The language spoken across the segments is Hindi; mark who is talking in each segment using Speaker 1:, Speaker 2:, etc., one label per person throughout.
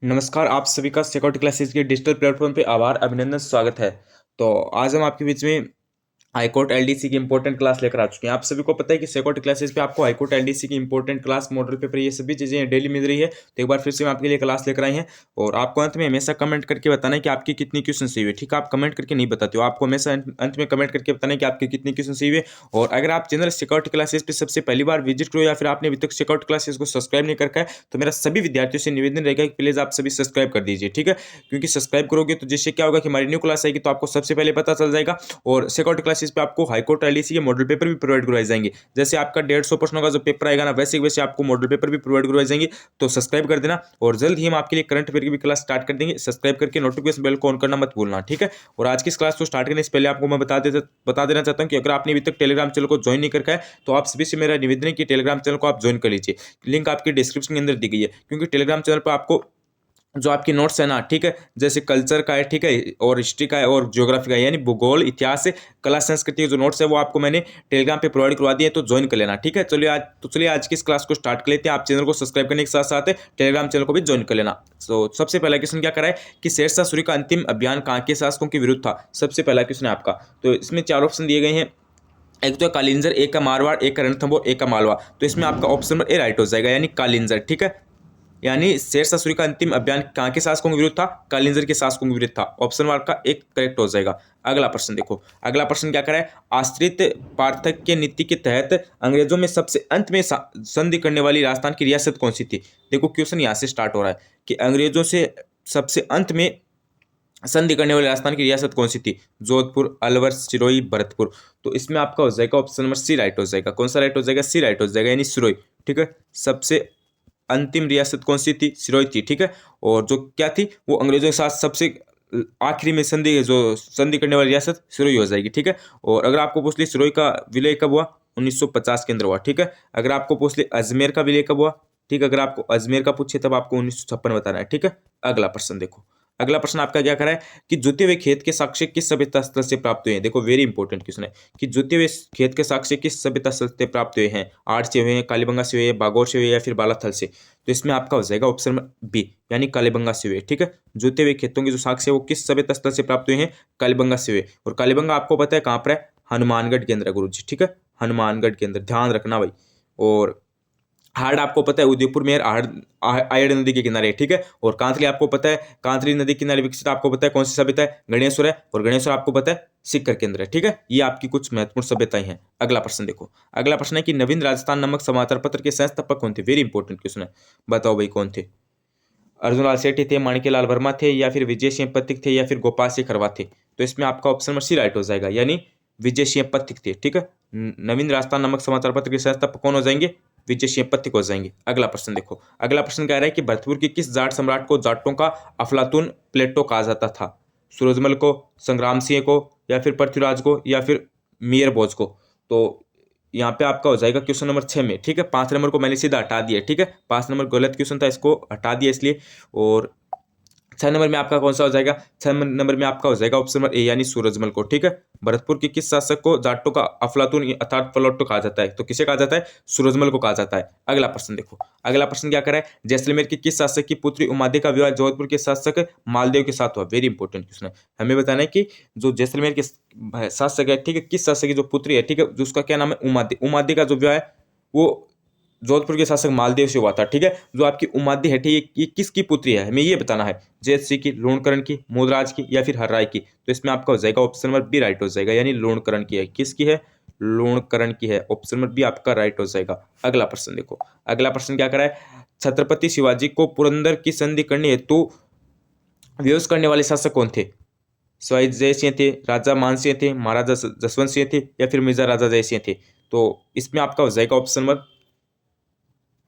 Speaker 1: नमस्कार, आप सभी का सिक्योरिटी क्लासेस के डिजिटल प्लेटफॉर्म पे आभार अभिनंदन स्वागत है। तो आज हम आपके बीच में हाईकोर्ट एलडीसी की इंपॉर्टेंट क्लास लेकर आ चुके हैं। आप सभी को पता है कि सिक्योरिटी क्लासेस पे आपको हाईकोर्ट एलडीसी की इंपॉर्टेंट क्लास, मॉडल पेपर, ये सभी चीज़ें डेली मिल रही है। तो एक बार फिर से हम आपके लिए क्लास लेकर आए हैं और आपको अंत में हमेशा कमेंट करके बताना है कि आपकी कितनी क्वेश्चन सही हुई। ठीक है, आप कमेंट करके नहीं बताते हो, आपको हमेशा अंत में कमेंट करके बताना है कि आपकी कितनी क्वेश्चन सही हुई। और अगर आप चैनल सिक्योरिटी क्लासेस पे सबसे पहली बार विजिट करो या फिर आपने अभी तक सिक्योरिटी क्लासेस को सब्सक्राइब नहीं करके है, तो मेरा सभी विद्यार्थियों से निवेदन रहेगा कि प्लीज़ आप सभी सब्सक्राइब कर दीजिए। ठीक है, क्योंकि सब्सक्राइब करोगे तो जिससे क्या होगा कि हमारी न्यू क्लास आएगी तो आपको सबसे पहले पता चल जाएगा। और सिक्योरिटी क्लासेस पे आपको हाईकोर्ट एलडीसी के मॉडल पेपर भी प्रोवाइड करवाए जाएंगे। जैसे आपका 150 प्रश्नों का जो पेपर आएगा ना, वैसे वैसे आपको मॉडल पेपर भी प्रोवाइड करवाए जाएंगे। तो सब्सक्राइब कर देना और जल्द ही हम आपके लिए करंट अफेयर की भी क्लास स्टार्ट कर देंगे। सब्सक्राइब करके नोटिफिकेशन बेल को ऑन करना मत भूलना। ठीक है, और आज की इस क्लास को स्टार्ट करने से पहले आपको मैं बता देना चाहता हूँ कि अगर आपने अभी तक टेलीग्राम चैनल को ज्वाइन नहीं करके है तो आप सभी से मेरा निवेदन है कि टेलीग्राम चैनल को आप ज्वाइन कर लीजिए। लिंक आपकी डिस्क्रिप्शन के अंदर दी गई है, क्योंकि टेलीग्राम चैनल पर आपको जो आपकी नोट्स है ना, ठीक है, जैसे कल्चर का है, ठीक है, और हिस्ट्री का है और ज्योग्राफी का है, यानी भूगोल, इतिहास, कला, संस्कृति के जो नोट्स है वो आपको मैंने टेलीग्राम पे प्रोवाइड करवा दिए, तो ज्वाइन कर लेना। ठीक है, चलिए आज की इस क्लास को स्टार्ट कर लेते हैं। आप चैनल को सब्सक्राइब करने के साथ साथ टेलीग्राम चैनल को भी ज्वाइन कर लेना। तो सबसे पहला क्वेश्चन क्या करा है कि शेरशाह सूरी का अंतिम अभियान कहाँ के शासकों के विरुद्ध था। सबसे पहला क्वेश्चन है आपका। तो इसमें चार ऑप्शन दिए गए हैं। एक तो कालिंजर, एक का मारवाड़, एक का रणथंभौर, एक का मालवा। तो इसमें आपका ऑप्शन नंबर ए राइट हो जाएगा, यानी कालिंजर। ठीक है, यानी शेरशाह सूरी का अंतिम अभियान कहाँ के शासकों के विरुद्ध था? कालिंजर के शासकों के विरुद्ध था। ऑप्शन मार्क का एक करेक्ट हो जाएगा। अगला प्रश्न देखो, अगला प्रश्न क्या करा है, आश्रित पार्थक्य नीति के तहत अंग्रेजों में सबसे अंत में संधि करने वाली राजस्थान की रियासत कौन सी थी। देखो क्वेश्चन यहाँ से स्टार्ट हो रहा है कि अंग्रेजों से सबसे अंत में संधि करने वाली राजस्थान की रियासत कौन सी थी। जोधपुर, अलवर, सिरोही, भरतपुर। तो इसमें आपका हो जाएगा ऑप्शन नंबर सी राइट हो जाएगा। कौन सा राइट हो जाएगा? सी राइट हो जाएगा, यानी सिरोही। ठीक है, सबसे अंतिम रियासत कौन सी थी? सिरोही थी। ठीक है, और जो क्या थी वो अंग्रेजों के साथ सबसे आखिरी में संधि करने वाली रियासत सिरोही हो जाएगी। ठीक है, और अगर आपको पूछ ली सिरोही का विलय कब हुआ, 1950 के अंदर हुआ। ठीक है, अगर आपको पूछ ली अजमेर का विलय कब हुआ, ठीक है, अगर आपको अजमेर का पूछे तब आपको 1956 बताना है। ठीक है, अगला प्रश्न देखो, अगला प्रश्न आपका क्या करा है कि जुते हुए खेत के साक्ष्य किस सभ्यता स्थल से प्राप्त हुए हैं। देखो वेरी इंपॉर्टेंट क्वेश्चन है कि जुते हुए खेत के साक्ष्य किस सभ्यता स्थल से प्राप्त हुए हैं। आठ से हुए हैं, कालीबंगा से हुए हैं, बागौर से हुए या फिर बालाथल से। तो इसमें आपका हो जाएगा ऑप्शन बी, यानी कालीबंगा से हुए। ठीक है, जुते हुए खेतों के जो साक्ष्य है वो किस सभ्यता स्थल से प्राप्त हुए हैं? कालीबंगा से हुए। और कालीबंगा आपको पता है कहाँ पर है? हनुमानगढ़ के अंदर है गुरु जी। ठीक है, हनुमानगढ़ के अंदर, ध्यान रखना भाई। और हार्ड आपको पता है उदयपुर में आयड़ नदी के किनारे। ठीक है, और कांतली आपको पता है, कांतली नदी के किनारे विकसित आपको पता है कौन सी सभ्यता है? गणेश्वर है, और गणेश्वर आपको पता है सिक्कर के अंदर है। ठीक है, ये आपकी कुछ महत्वपूर्ण सभ्यताएं हैं। अगला प्रश्न देखो, अगला प्रश्न है कि नवीन राजस्थान नामक समाचार पत्र के संस्थापक कौन थे। वेरी इंपॉर्टेंट क्वेश्चन है, बताओ भाई कौन थे? अर्जुन लाल सेठी थे, माणिक्यलाल वर्मा थे, या फिर विजय सिंह पथिक थे, या फिर गोपाल सिंह खरवा थे। तो इसमें आपका ऑप्शन नंबर सी राइट हो जाएगा, यानी विजय सिंह पथिक थे। ठीक है, नवीन राजस्थान नामक समाचार पत्र के संस्थापक कौन हो जाएंगे? विजय सिंह पथिक हो जाएंगे। अगला प्रश्न देखो, अगला प्रश्न कह रहा है कि भरतपुर के किस जाट सम्राट को जाटों का अफलातून प्लेटो कहा जाता था। सूरजमल को, संग्राम सिंह को, या फिर पृथ्वीराज को, या फिर मीर भोज को। तो यहाँ पे आपका हो जाएगा क्वेश्चन नंबर 6 में। ठीक है, 5 नंबर को मैंने सीधा हटा दिया। ठीक है, 5 नंबर गलत क्वेश्चन था, इसको हटा दिया इसलिए। और 6 नंबर में आपका कौन सा हो जाएगा? 6 नंबर में आपका हो जाएगा ऑप्शन नंबर ए, यानी सूरजमल को। ठीक है, भरतपुर के किस शासक को जाटों का अफलातून अर्थात प्लेटो कहा जाता है? तो किसे कहा जाता है? सूरजमल को कहा जाता है। अगला प्रश्न देखो, अगला प्रश्न क्या करा है, जैसलमेर के किस शासक की पुत्री उमादे का विवाह जोधपुर के शासक मालदेव के साथ हुआ। वेरी इंपॉर्टेंट क्वेश्चन है, हमें बताना है कि जो जैसलमेर के शासक है, ठीक है, किस शासक की जो पुत्री है, ठीक है, जिसका क्या नाम है? उमादे। उमादे का जो विवाह है वो जोधपुर के शासक मालदेव से हुआ था। ठीक है, जो आपकी उमादे है, ठीक है, ये किसकी पुत्री है, हमें ये बताना है। जैत सिंह की, लोणकरण की, मोदराज की, या फिर हर्राय की। तो इसमें आपका हो जाएगा ऑप्शन नंबर बी राइट हो जाएगा, यानी लोणकरण की है। किसकी है? लोणकरण की है। ऑप्शन नंबर बी आपका राइट हो जाएगा। अगला प्रश्न देखो, अगला प्रश्न क्या करा है, छत्रपति शिवाजी को पुरंदर की संधि करने हेतु विवश करने वाले शासक कौन थे? सवाई जय सिंह थे, राजा मान सिंह थे, महाराजा जसवंत सिंह थे, या फिर मिर्जा राजा जय सिंह थे। तो इसमें आपका हो जाएगा ऑप्शन नंबर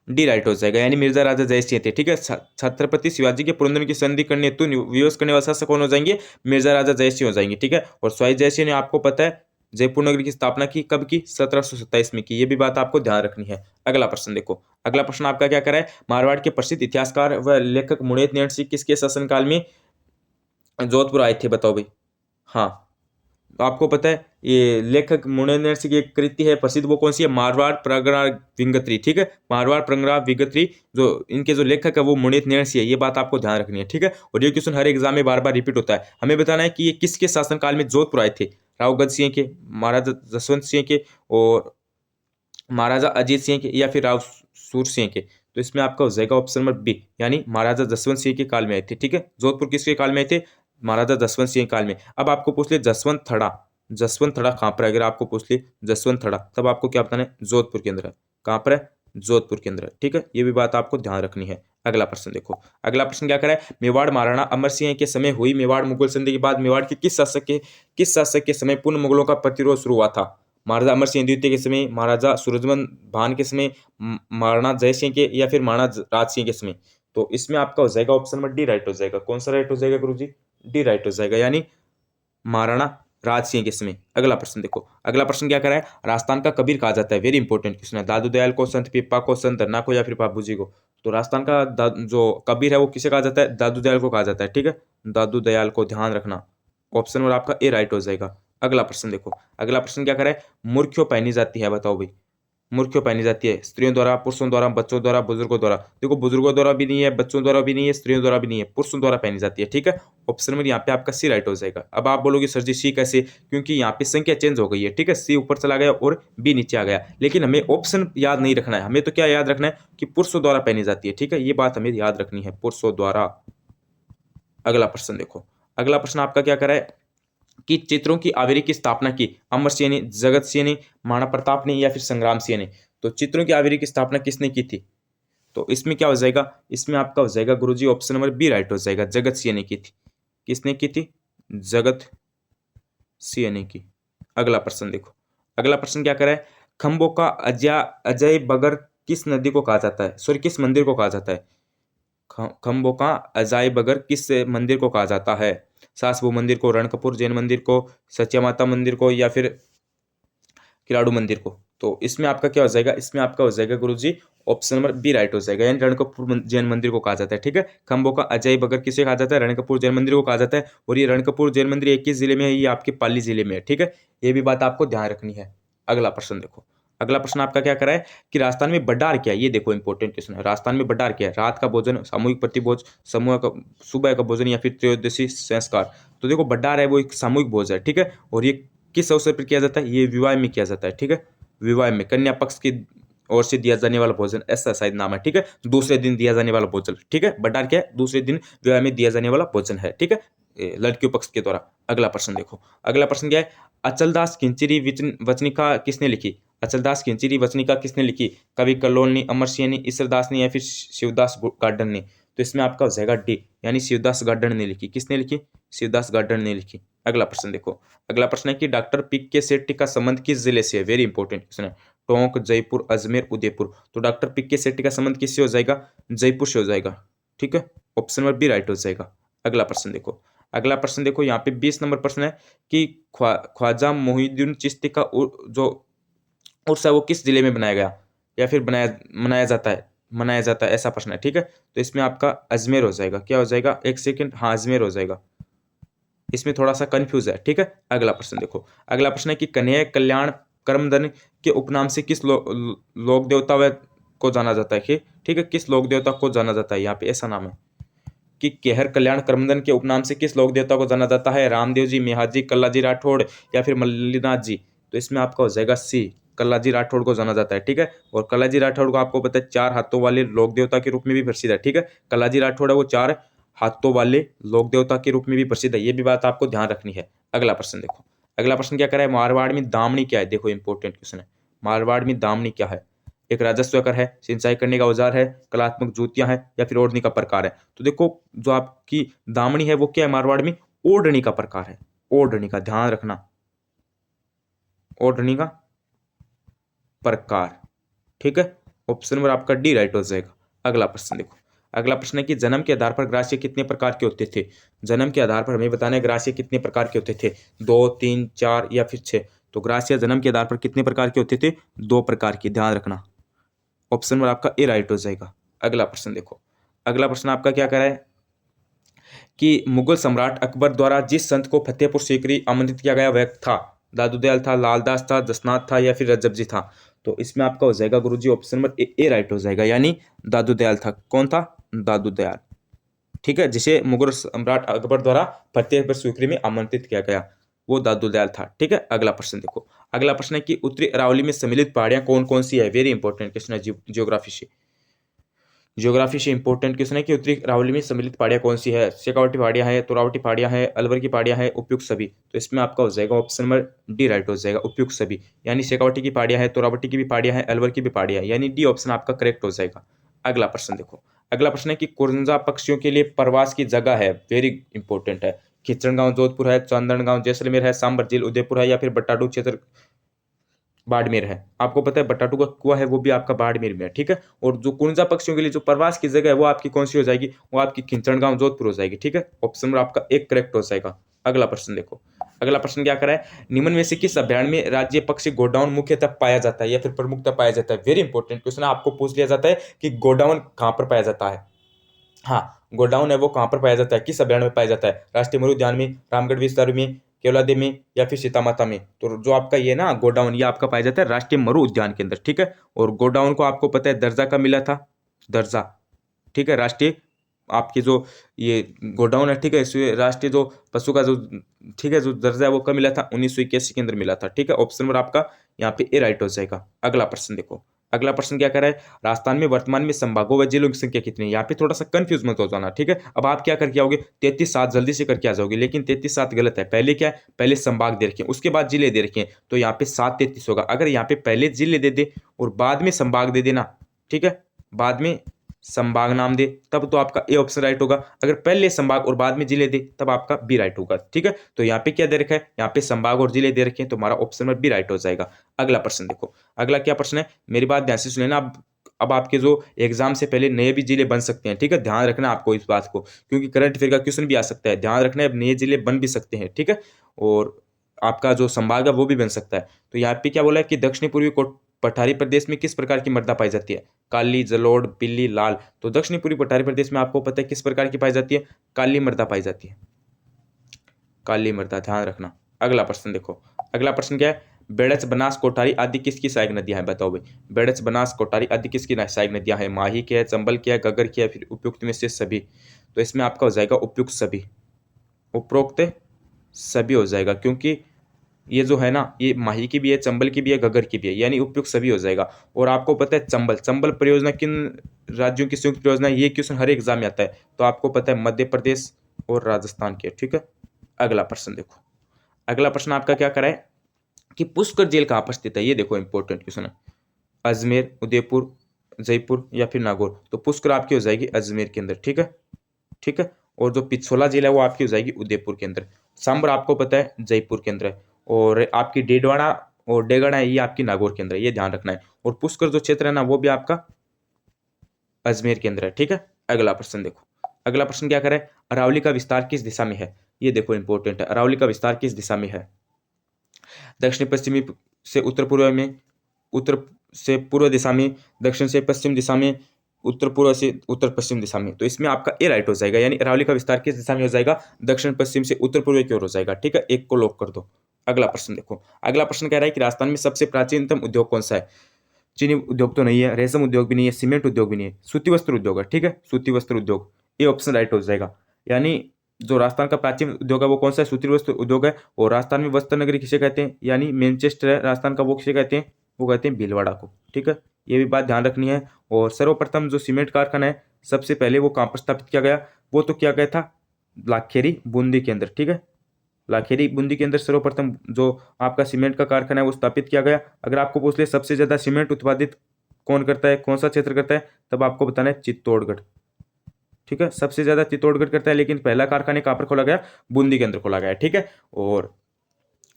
Speaker 1: डी राइट हो जाएगा, यानी मिर्जा राजा जयसिंह थे। ठीक है, छत्रपति शिवाजी के पुरंदर की संधि करने हेतु विवश करने वाले शासक कौन हो जाएंगे? मिर्जा राजा जयसिंह हो जाएंगे। ठीक है, और स्वाई जयसिंह ने आपको पता है जयपुर नगर की स्थापना की कब की? 1727 में की। ये भी बात आपको ध्यान रखनी है। अगला प्रश्न देखो, अगला प्रश्न आपका क्या करा है, मारवाड़ के प्रसिद्ध इतिहासकार व लेखक मुणेत नैण सिंह किसके शासनकाल में जोधपुर आए थे? बताओ भाई। हाँ, तो आपको पता है ये लेखक मुंडे नरसिंह की एक कृति है प्रसिद्ध, वो कौन सी है? मारवाड़ प्रगणा विंगत्री, ठीक है, मारवाड़ प्रगणा विंगत्री। जो इनके जो लेखक है वो मुंडे नरसिंह है, ये बात आपको ध्यान रखनी है, ठीक है। और ये क्वेश्चन हर एग्जाम में बार बार रिपीट होता है। हमें बताना है कि ये किसके शासनकाल में जोधपुर आए थे? राव गज सिंह के, महाराजा जसवंत सिंह के, और महाराजा अजीत सिंह के, या फिर राव सूर सिंह के? तो इसमें आपका हो जाएगा ऑप्शन नंबर बी, यानी महाराजा जसवंत सिंह के काल में आए थे, ठीक है। जोधपुर किसके काल में आए थे? महाराजा जसवंत सिंह काल में। अब आपको पूछ ले जसवंत थड़ा, जसवंत थड़ा कहाँ पर है? अगर आपको पूछ ले जसवंत थड़ा, तब आपको क्या बताना है? जोधपुर के अंदर है। कहाँ पर है? जोधपुर के अंदर है, ठीक है। ये भी बात आपको ध्यान रखनी है। अगला प्रश्न देखो, अगला प्रश्न क्या करे? मेवाड़ महाराणा अमर सिंह के समय हुई मेवाड़ मुगल संधि के बाद मेवाड़ के किस शासक के समय पूर्ण मुगलों का प्रतिरोध शुरू हुआ था? महाराजा अमर सिंह द्वितीय के समय, महाराजा सूरजमल भान के समय, महाराणा जय सिंह के, या फिर महाराणा राज सिंह के समय? तो इसमें आपका हो जाएगा ऑप्शन नंबर डी राइट हो जाएगा। कौन सा राइट हो जाएगा गुरुजी? डी राइट हो जाएगा, यानी महाराणा राज सिंह के समय। अगला प्रश्न देखो, अगला प्रश्न क्या करा है? राजस्थान का कबीर कहा जाता है, वेरी इंपॉर्टेंट क्वेश्चन है। दादू दयाल को, संत पीपा को, संत धन्ना को, या फिर बाबू जी को? तो राजस्थान का जो कबीर है वो किसे कहा जाता है? दादू दयाल को कहा जाता है, ठीक है। दादू दयाल को, ध्यान रखना। ऑप्शन नंबर आपका ए राइट हो जाएगा। अगला प्रश्न देखो, अगला प्रश्न क्या करा है? मूर्ख पहनी जाती है, बताओ भाई। मूर्ख क्यों पहनी जाती है? स्त्रियों द्वारा, पुरुषों द्वारा, बच्चों द्वारा, बुजुर्गों द्वारा? देखो, बुजुर्गों द्वारा भी नहीं है, बच्चों द्वारा भी नहीं है, स्त्रियों द्वारा भी नहीं है, पुरुषों द्वारा पहनी जाती है, ठीक है। ऑप्शन में यहाँ पे आपका सी राइट हो जाएगा। अब आप बोलोगे सर जी सी कैसे? क्योंकि यहाँ पे संख्या चेंज हो गई है, ठीक है। सी ऊपर चला गया और बी नीचे आ गया, लेकिन हमें ऑप्शन याद नहीं रखना है। हमें तो क्या याद रखना है कि पुरुषों द्वारा पहनी जाती है, ठीक है। ये बात हमें याद रखनी है, पुरुषों द्वारा। अगला प्रश्न देखो, अगला प्रश्न आपका क्या करा है कि चित्रों की आविरी की स्थापना की? अमर सिंह ने, जगत सिंह ने, महाराणा प्रताप ने, या फिर संग्राम सिंह ने? तो चित्रों की आविरी की स्थापना किसने की थी? तो इसमें क्या हो जाएगा? इसमें आपका हो जाएगा गुरुजी ऑप्शन नंबर बी राइट हो जाएगा। जगत सिंह ने की थी। किसने की थी? जगत सिंह ने की। अगला प्रश्न देखो, अगला प्रश्न क्या करा है? खंबों का अजय बगर किस नदी को कहा जाता है? सॉरी, किस मंदिर को कहा जाता है? खंबों का अजाय बगर किस मंदिर को कहा जाता है? सासबू मंदिर को, रणकपुर जैन मंदिर को, सच्चा माता मंदिर को, या फिर किलाड़ू मंदिर को? तो इसमें आपका क्या हो जाएगा? इसमें आपका हो जाएगा गुरुजी ऑप्शन नंबर बी राइट हो जाएगा, यानी रणकपुर जैन मंदिर को कहा जाता है, ठीक है। खंबों का अजय बगर किसे कहा जाता है? रणकपुर जैन मंदिर को कहा जाता है। और ये रणकपुर जैन मंदिर एक ही जिले में है, ये आपके पाली जिले में है, ठीक है। ये भी बात आपको ध्यान रखनी है। अगला प्रश्न देखो, अगला प्रश्न आपका क्या करा है कि राजस्थान में बड्डार क्या है? ये देखो इंपॉर्टेंट क्वेश्चन है। राजस्थान में बड्डार क्या है? रात का भोजन, सामूहिक प्रतिभोज, समूह का सुबह का भोजन, या फिर त्रयोदशी संस्कार? तो देखो, बड्डार है वो एक सामूहिक भोज है, ठीक है। और ये किस अवसर पर किया जाता है? ये विवाह में किया जाता है, ठीक है। विवाह में कन्या पक्ष की ओर से दिया जाने वाला भोजन, ऐसा शायद नाम है, ठीक है। दूसरे दिन दिया जाने वाला भोजन, ठीक है। बड्डार क्या है? दूसरे दिन विवाह में दिया जाने वाला भोजन है, ठीक है, लड़कियों पक्ष के द्वारा। अगला प्रश्न देखो, अगला प्रश्न क्या है? अचलदास खिंचिरी वचनिका किसने लिखी? अचलदास खिंचिरी वचनिका किसने लिखी? कवि कल्लोल ने, अमर सिंह ने, ईश्वरदास ने, या फिर शिवदास गार्डन ने? तो इसमें आपका हो जाएगा डी, यानी शिवदास गार्डन ने लिखी। किसने लिखी? शिवदास गार्डन ने लिखी। अगला प्रश्न देखो, अगला प्रश्न है कि डॉक्टर पी के सेट्टी का संबंध किस जिले से है? वेरी इंपॉर्टेंट क्वेश्चन है। टोंक, जयपुर, अजमेर, उदयपुर? तो डॉक्टर पी के सेट्टी का संबंध किससे हो जाएगा? जयपुर से हो जाएगा, ठीक है। ऑप्शन नंबर बी राइट हो जाएगा। अगला प्रश्न देखो, अगला प्रश्न देखो, यहाँ पे 20 नंबर प्रश्न है कि ख्वाजा मोहिउद्दीन चिश्ती का जो उर्स है वो किस जिले में बनाया गया, या फिर मनाया जाता है, ऐसा प्रश्न है, ठीक है। तो इसमें आपका अजमेर हो जाएगा। क्या हो जाएगा? एक सेकंड, हाँ, अजमेर हो जाएगा। इसमें थोड़ा सा कंफ्यूज है, ठीक है। अगला प्रश्न देखो, अगला प्रश्न है कि कन्हैया कल्याण करमदन के उपनाम से किस लोक देवता को जाना जाता है? ठीक है, किस लोक देवता को जाना जाता है? यहाँ पे ऐसा नाम है कि केहर कल्याण करमदन के उपनाम से किस लोक देवता को जाना जाता है? रामदेव जी, मेहाजी, कल्लाजी राठौड़, या फिर मल्लीनाथ जी? तो इसमें आपका हो जाएगा सी, कल्लाजी राठौड़ को जाना जाता है, ठीक है। और कल्लाजी राठौड़ को आपको पता है 4 हाथों वाले लोक देवता के रूप में भी प्रसिद्ध है, ठीक है। कल्लाजी राठौड़ है वो 4 हाथों वाले लोक देवता के रूप में भी प्रसिद्ध है। ये भी बात आपको ध्यान रखनी है। अगला प्रश्न देखो, अगला प्रश्न क्या करा है? मारवाड़ में दामनी क्या है? देखो इंपॉर्टेंट क्वेश्चन है। मारवाड़ में दामनी क्या है? एक राजस्व कर है, सिंचाई करने का औजार है, कलात्मक जूतियां हैं, या फिर ओढ़नी का प्रकार है? तो देखो, जो आपकी दामनी है वो क्या है मारवाड़ में? ओढ़नी का प्रकार है। ओढ़नी का, ध्यान रखना, ओढ़नी का प्रकार, ठीक है। ऑप्शन नंबर आपका डी राइट हो जाएगा। अगला प्रश्न देखो, अगला प्रश्न है कि जन्म के आधार पर ग्राह्य कितने प्रकार के होते थे? जन्म के आधार पर हमें बताना है ग्राह्य कितने प्रकार के होते थे? 2, 3, 4 या फिर 6? तो ग्राह्य जन्म के आधार पर कितने प्रकार के होते थे? 2 प्रकार की, ध्यान रखना। ऑप्शन नंबर आपका ए राइट हो जाएगा। अगला प्रश्न देखो, अगला प्रश्न आपका क्या कह रहा है कि मुगल सम्राट अकबर द्वारा जिस संत को फतेहपुर सीकरी आमंत्रित किया गया वह था? दादू दयाल था, लालदास था, जसनाथ था या फिर रजब जी था? तो इसमें आपका हो जाएगा गुरुजी ऑप्शन नंबर ए राइट हो जाएगा, यानी दादू दयाल था। कौन था? दादू दयाल। ठीक है, जिसे मुगल सम्राट अकबर द्वारा फतेहपुर सीकरी में आमंत्रित किया गया, वो दादू दयाल था। ठीक है, अगला प्रश्न देखो। अगला प्रश्न है कि उत्तरी अरावली में सम्मिलित पहाड़ियां कौन कौन सी है? वेरी इंपॉर्टेंट क्वेश्चन है, ज्योग्राफी से इंपॉर्टेंट क्वेश्चन है कि उत्तरी अरावली में सम्मिलित पहाड़ियां कौन सी है? शेखावटी पहाड़ियां है, तुरावटी पहाड़ियां है, अलवर की पहाड़ियां है, उपयुक्त सभी? तो इसमें आपका हो जाएगा ऑप्शन नंबर डी राइट हो जाएगा, उपयुक्त सभी। यानी शेखावटी की पहाड़ियां है, तुरावटी की भी पहाड़ियां है, अलवर की भी पहाड़ियां है, यानी डी ऑप्शन आपका करेक्ट हो जाएगा। अगला प्रश्न देखो। अगला प्रश्न है कि कुरंजा पक्षियों के लिए प्रवास की जगह है, वेरी इंपॉर्टेंट है। खिचड़गांव जोधपुर है, चांदनगांव जैसलमेर है, सांबर झील उदयपुर है या फिर बट्टाडू क्षेत्र बाड़मेर है? आपको पता है बट्टाटू का कुआं है वो भी आपका बाड़मेर में है। ठीक है, और जो कुंजा पक्षियों के लिए जो प्रवास की जगह है वो आपकी कौन सी हो जाएगी? वो आपकी खिंचड़गांव जोधपुर हो जाएगी। ठीक है, ऑप्शन नंबर आपका एक करेक्ट हो जाएगा। अगला प्रश्न देखो। अगला प्रश्न क्या करा है? निम्न में से किस अभ्यारण्य में राज्य पक्षी गोडाउन मुख्यतः पाया जाता है या फिर प्रमुखतः पाया जाता है? वेरी इंपॉर्टेंट क्वेश्चन है, आपको पूछ लिया जाता है कि गोडाउन कहां पर पाया जाता है। हाँ, गोडाउन है वो कहां पर पाया जाता है, किस अभ्यारण्य में पाया जाता है? राष्ट्रीय मरु उद्यान में, रामगढ़ विस्तार में, केवलादेव में या फिर सीतामाता में? तो जो आपका ये ना गोडाउन, ये आपका पाया जाता है राष्ट्रीय मरु उद्यान के अंदर। ठीक है, और गोडाउन को आपको पता है दर्जा कब मिला था? दर्जा, ठीक है, राष्ट्रीय आपके जो ये गोडाउन है, ठीक है, इसमें राष्ट्रीय जो पशु का जो, ठीक है, जो दर्जा है वो कब मिला था? 1981 के अंदर मिला था। ठीक है, ऑप्शन नंबर आपका यहाँ पे ए राइट हो जाएगा। अगला प्रश्न देखो। अगला प्रश्न क्या कर रहा है? राजस्थान में वर्तमान में संभागों व जिलों की संख्या कितनी है? यहाँ पे थोड़ा सा कंफ्यूज मत हो जाना। ठीक है, अब आप क्या करके आओगे? 33-7 जल्दी से करके आ जाओगे, लेकिन 33-7 गलत है। पहले क्या है? पहले संभाग दे रखे हैं, उसके बाद जिले दे रखे हैं, तो यहाँ पे 7-33 होगा। अगर यहाँ पे पहले जिले दे दे और बाद में संभाग दे देना, ठीक है, बाद में संभाग नाम दे, तब तो आपका ए ऑप्शन राइट होगा। अगर पहले संभाग और बाद में जिले दे तब आपका बी राइट होगा। ठीक है, तो यहाँ पे क्या दे रखा है? यहाँ पे संभाग और जिले दे रखे हैं, तो हमारा ऑप्शन में बी राइट हो जाएगा। अगला प्रश्न देखो। अगला क्या प्रश्न है? मेरी बात ध्यान से सुन लेना। अब आपके जो एग्जाम से पहले नए भी जिले बन सकते हैं। ठीक है, ध्यान रखना आपको इस बात को, क्योंकि करंट अफेयर का क्वेश्चन भी आ सकता है। ध्यान रखना है, अब नए जिले बन भी सकते हैं। ठीक है, और आपका जो संभाग है वो भी बन सकता है। तो यहाँ पे क्या बोला है कि दक्षिणी पूर्वी पठारी प्रदेश में किस प्रकार की मृदा पाई जाती है? काली, जलोढ़, पीली, लाल। तो दक्षिणी पूर्वी पठारी प्रदेश में आपको पता है किस प्रकार की पाई जाती है? काली मृदा पाई जाती है, काली मृदा, ध्यान रखना। अगला प्रश्न देखो। अगला प्रश्न क्या है? बेड़च, बनास, कोठारी आदि किसकी सहायक नदियां हैं? बताओ भाई, बेड़च, बनास, कोठारी आदि किसकी सहायक नदियां हैं? माही की है, चंबल की है, गगर की है, फिर उपयुक्त में से सभी? तो इसमें आपका हो जाएगा उपयुक्त सभी, उपरोक्त सभी हो जाएगा, क्योंकि ये जो है ना, ये माही की भी है, चंबल की भी है, गगर की भी है, यानी उपयुक्त सभी हो जाएगा। और आपको पता है चंबल चंबल परियोजना किन राज्यों की संयुक्त परियोजना है? ये क्वेश्चन हर एग्जाम में आता है, तो आपको पता है मध्य प्रदेश और राजस्थान के। ठीक है, अगला प्रश्न देखो। अगला प्रश्न आपका क्या करा है कि पुष्कर झील कहाँ पर स्थित है? ये देखो इंपॉर्टेंट क्वेश्चन है। अजमेर, उदयपुर, जयपुर या फिर नागौर? तो पुष्कर आपकी हो जाएगी अजमेर के अंदर। ठीक है, ठीक है, और जो पिछोला झील है वो आपकी हो जाएगी उदयपुर के अंदर। सांबर आपको पता है जयपुर के अंदर है, और आपकी डेडवाड़ा और डेगड़ा है ये आपकी नागौर के अंदर है, ये ध्यान रखना है। और पुष्कर जो क्षेत्र है ना वो भी आपका अजमेर के अंदर है। ठीक है, अगला प्रश्न देखो। अगला प्रश्न क्या करे? अरावली का विस्तार किस दिशा में है? ये देखो इंपॉर्टेंट है, अरावली का विस्तार किस दिशा में है? दक्षिण पश्चिमी से उत्तर पूर्व में, उत्तर से पूर्व दिशा में, दक्षिण से पश्चिम दिशा में, उत्तर पूर्व से उत्तर पश्चिम दिशा में? तो इसमें आपका ए राइट हो जाएगा, यानी अरावली का विस्तार किस दिशा में हो जाएगा? दक्षिण पश्चिम से उत्तर पूर्व की ओर हो जाएगा। ठीक है, एक को लॉक कर दो। अगला प्रश्न देखो। अगला प्रश्न कह रहा है कि राजस्थान में सबसे प्राचीनतम उद्योग कौन सा है? चीनी उद्योग तो नहीं है, रेशम उद्योग भी नहीं है, सीमेंट उद्योग भी नहीं है, सूती वस्त्र उद्योग है। ठीक है, सूती वस्त्र उद्योग, ये ऑप्शन राइट हो जाएगा। यानी जो राजस्थान का प्राचीन उद्योग है वो कौन सा है? सूती वस्त्र उद्योग है। और राजस्थान में वस्त्र नगरी किसे कहते हैं? यानी मैनचेस्टर है राजस्थान का, वो किसे कहते हैं? वो कहते हैं भीलवाड़ा को। ठीक है, ये भी बात ध्यान रखनी है। और सर्वप्रथम जो सीमेंट कारखाना है सबसे पहले वो कहाँ पर स्थापित किया गया? वो तो किया गया था लाखेरी बूंदी के अंदर। ठीक है, लाखेरी बूंदी के अंदर सर्वप्रथम जो आपका सीमेंट का कारखाना है वो स्थापित किया गया। अगर आपको पूछ ले सबसे ज्यादा सीमेंट उत्पादित कौन करता है, कौन सा क्षेत्र करता है, तब आपको बताना है चित्तौड़गढ़। ठीक है, सबसे ज्यादा चित्तौड़गढ़ करता है, लेकिन पहला कारखाना कहाँ पर खोला गया? बूंदी के अंदर खोला गया। ठीक है, और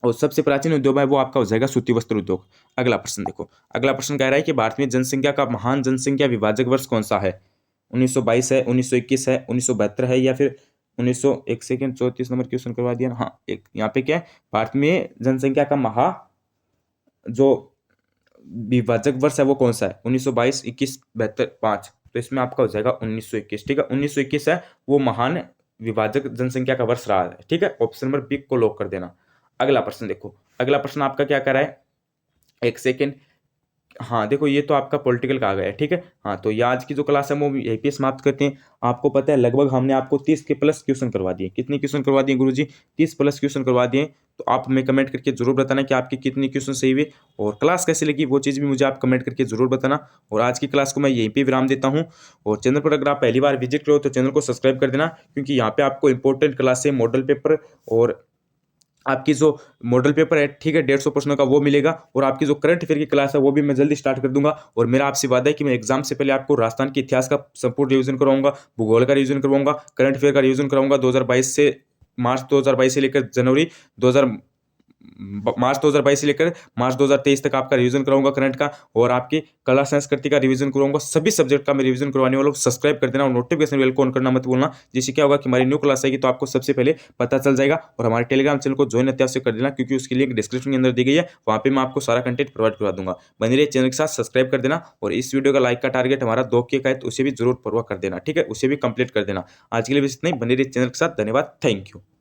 Speaker 1: सबसे प्राचीन उद्योग है वो आपका हो जाएगा सूती वस्त्र उद्योग। अगला प्रश्न देखो। अगला प्रश्न कह रहा है कि भारत में जनसंख्या का महान जनसंख्या विभाजक वर्ष कौन सा है? 1922 है, 1921 है, 1972 है या फिर 1900? एक सेकेंड, 34 नंबर क्वेश्चन करवा दिया ना। हाँ, एक यहाँ पे क्या है, भारत में जनसंख्या का जो विभाजक वर्ष है वो कौन सा है? 1922, 21, 72, 5? तो इसमें आपका हो जाएगा 1921। ठीक है, 1921 है वो महान विभाजक जनसंख्या का वर्ष रहा है। ठीक है, ऑप्शन नंबर बी को लॉक कर देना। अगला प्रश्न देखो, अगला प्रश्न आपका क्या कर रहा है, एक सेकेंड। हाँ देखो, ये तो आपका पॉलिटिकल का आ गया है, ठीक है। हाँ तो ये आज की जो क्लास है वो यहीं पे समाप्त करते हैं। आपको पता है लगभग हमने आपको 30 के प्लस क्वेश्चन करवा दिए। कितने क्वेश्चन करवा दिए गुरुजी? 30 प्लस क्वेश्चन करवा दिए। तो आप हमें कमेंट करके जरूर बताना कि आपके कितने क्वेश्चन सही हुए और क्लास कैसी लगी, वो चीज़ भी मुझे आप कमेंट करके जरूर बताना। और आज की क्लास को मैं यहीं पे विराम देता हूँ। और चैनल पर अगर आप पहली बार विजिट करो तो चैनल को सब्सक्राइब कर देना, क्योंकि यहाँ पे आपको इंपॉर्टेंट क्लास है, मॉडल पेपर और आपकी जो मॉडल पेपर है, ठीक है, 150 प्रश्नों का वो मिलेगा। और आपकी जो करंट अफेयर की क्लास है वो भी मैं जल्दी स्टार्ट कर दूंगा। और मेरा आपसे वादा है कि मैं एग्जाम से पहले आपको राजस्थान के इतिहास का संपूर्ण रिवीजन करवाऊंगा, भूगोल का रिवीजन करवाऊंगा, करंट अफेयर का रिवीजन कराऊंगा 2022 से, मार्च 2022 से लेकर जनवरी 2000 मार्च 2022 से लेकर मार्च 2023 तक आपका रिवीजन कराऊंगा करंट का। और आपकी कला संस्कृति का रिवीजन कराऊंगा। सभी सब्जेक्ट का मैं रिवीजन करवाने वाला हूं। सब्सक्राइब कर देना और नोटिफिकेशन बेल को ऑन करना मत भूलना, जिससे क्या होगा कि हमारी न्यू क्लास आएगी तो आपको सबसे पहले पता चल जाएगा। और हमारे टेलीग्राम चैनल को ज्वाइन अत्यावश्यक कर देना, क्योंकि उसकी लिंक डिस्क्रिप्शन के अंदर दी गई है, वहां पे मैं आपको सारा कंटेंट प्रोवाइड करवा दूंगा। बने रहिए चैनल के साथ, सब्सक्राइब कर देना। और इस वीडियो का लाइक का टारगेट हमारा 2K का है, तो उसे भी जरूर पूरा कर देना, ठीक है, उसे भी कंप्लीट कर देना। आज के लिए बस इतना ही। बने रहिए चैनल के साथ। धन्यवाद, थैंक यू।